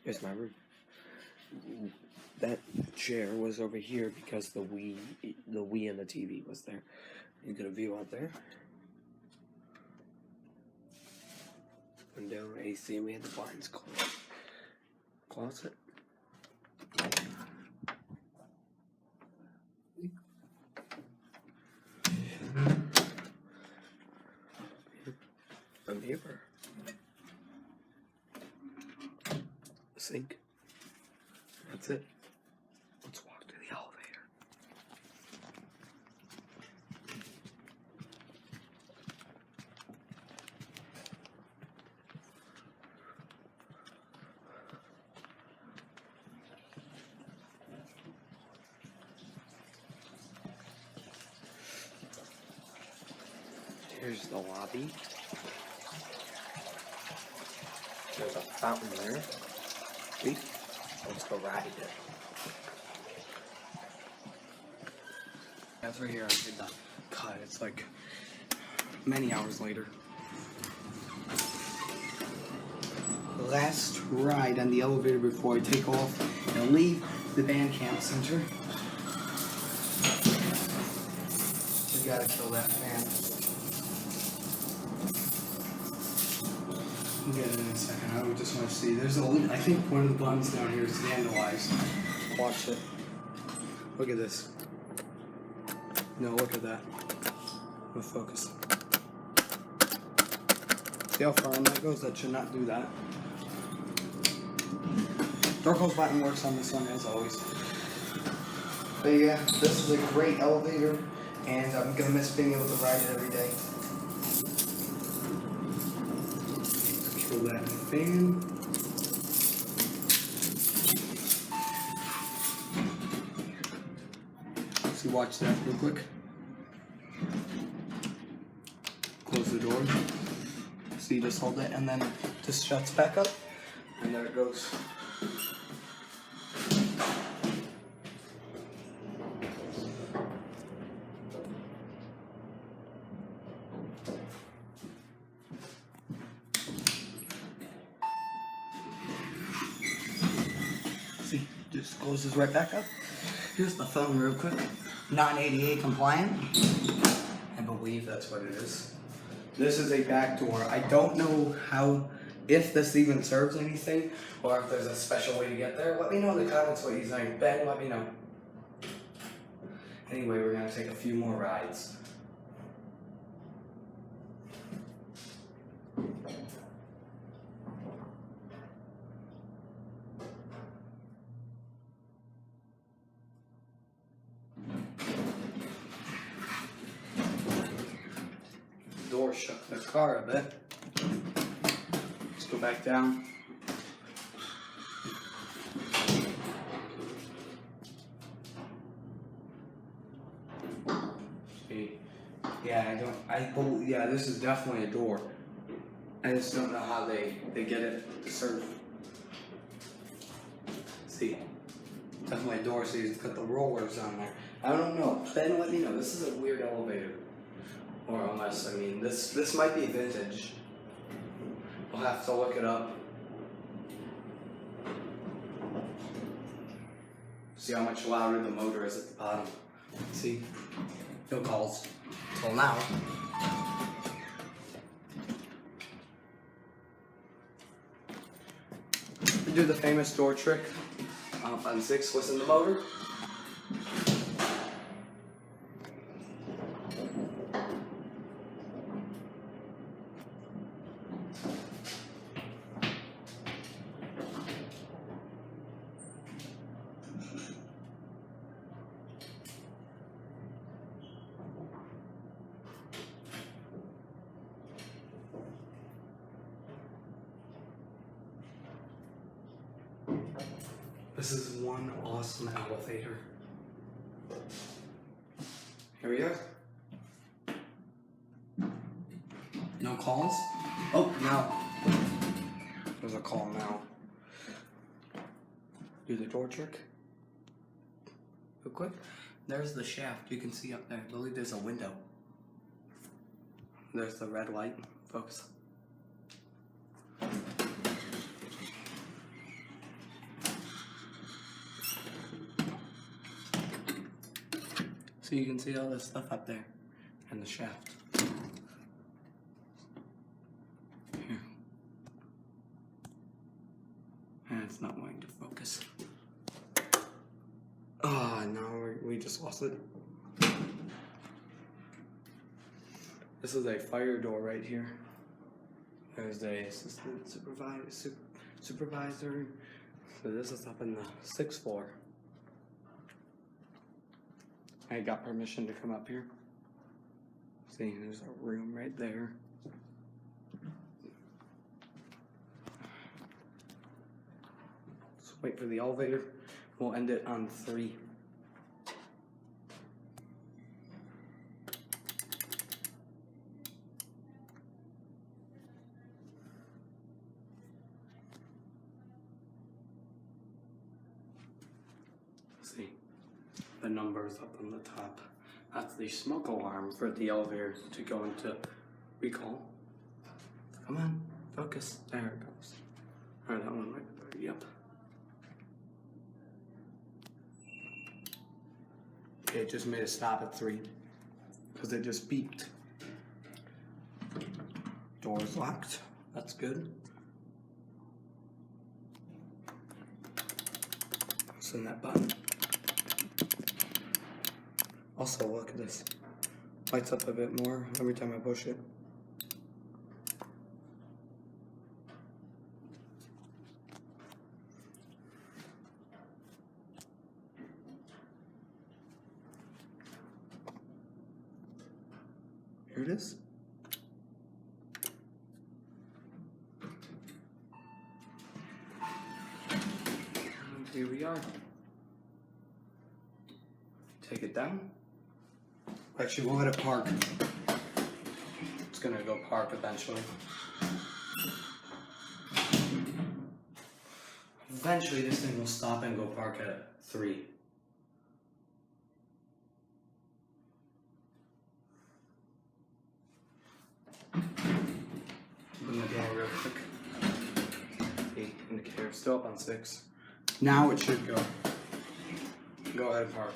Here's my room. That chair was over here because the Wii and the TV was there. You get a view out there. Window, AC, we had the blinds closed. Closet. A mirror. A sink. That's it. Let's walk to the elevator. Here's the lobby. There's a fountain there. See? Let's go ride it. That's right here. I did the cut. It's like many hours later. Last ride on the elevator before I take off and leave the band camp center. We gotta kill that fan. We'll get it in a second. I just want to see. There's I think one of the buttons down here is vandalized. Watch it. Look at this. No, look at that. We'll focus. See how far in that goes? That should not do that. Door close button works on this one as always. But yeah, this is a great elevator, and I'm gonna miss being able to ride it every day. Kill that fan. So watch that real quick. Close the door. So you just hold it and then just shuts back up. And there it goes. See, just closes right back up. Here's the phone real quick. Non-ADA compliant. I believe that's what it is. This is a back door. I don't know if this even serves anything, or if there's a special way to get there. Let me know in the comments what you think. Ben, let me know. Anyway, we're gonna take a few more rides. Door shook the car a bit. Let's go back down. Yeah, this is definitely a door. I just don't know how they get it to serve. See, definitely a door, so you put the rollers on there. I don't know. Ben, let me know. This is a weird elevator. Or unless, I mean, this might be vintage. We'll have to look it up. See how much louder the motor is at the bottom. See? No calls. Till now. We do the famous door trick. On 6, listen to the motor. This is one awesome elevator. Here we are. No calls? Oh, now. There's a call now. Do the door trick. Real quick. There's the shaft. You can see up there. I believe there's a window. There's the red light. Focus. you can see all this stuff up there and the shaft. Here. And it's not wanting to focus. Ah, oh, no, we just lost it. This is a fire door right here. There's a assistant supervisor. So this is up in the 6th floor. I got permission to come up here. See, there's a room right there. Let's wait for the elevator. We'll end it on 3. See, the numbers up on the top. That's the smoke alarm for the elevator to go into recall. Come on, focus. There it goes. Alright, that one right there. Yep. Okay, it just made a stop at 3 because it just beeped. Door's locked. That's good. Send that button. Also, look at this. Lights up a bit more every time I push it. Here it is. And here we are. Take it down. Actually, we'll let it park. It's gonna go park eventually. Eventually, this thing will stop and go park at 3. Open the door real quick. The indicator still up on 6. Now it should go. Go ahead and park.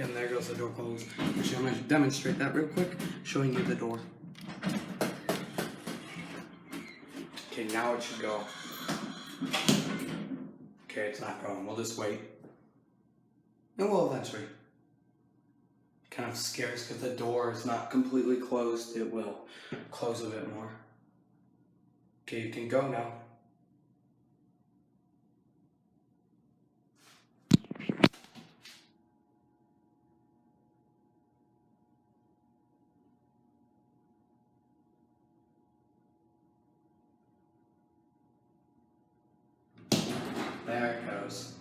And there goes the door closed. Actually, I'm going to demonstrate that real quick, showing you the door. Okay, now it should go. Okay, it's not going. We'll just wait. And we'll eventually. Kind of scares because the door is not completely closed. It will close a bit more. Okay, you can go now. There it goes.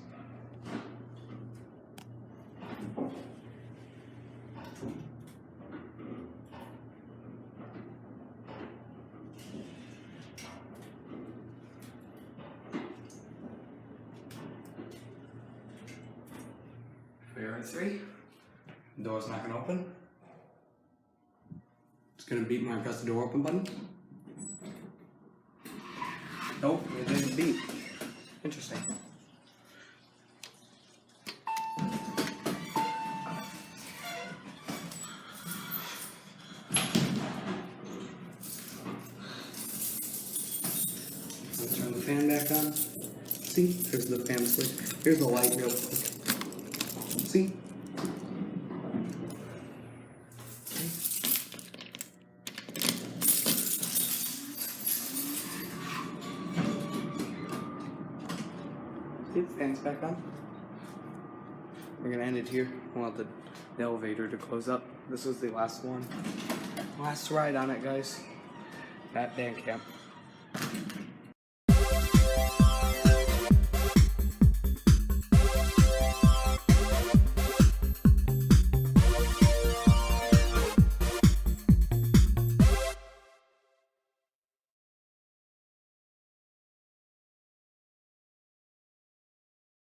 We are at 3. The door's not going to open. It's going to beep when I press the door open button. Nope, it didn't beep. Interesting. I'll turn the fan back on. See, there's the fan switch. Here's the light real quick. See? See, the fan's back on. We're gonna end it here. We'll want the elevator to close up. This was the last one. Last ride on it, guys. At Bandcamp.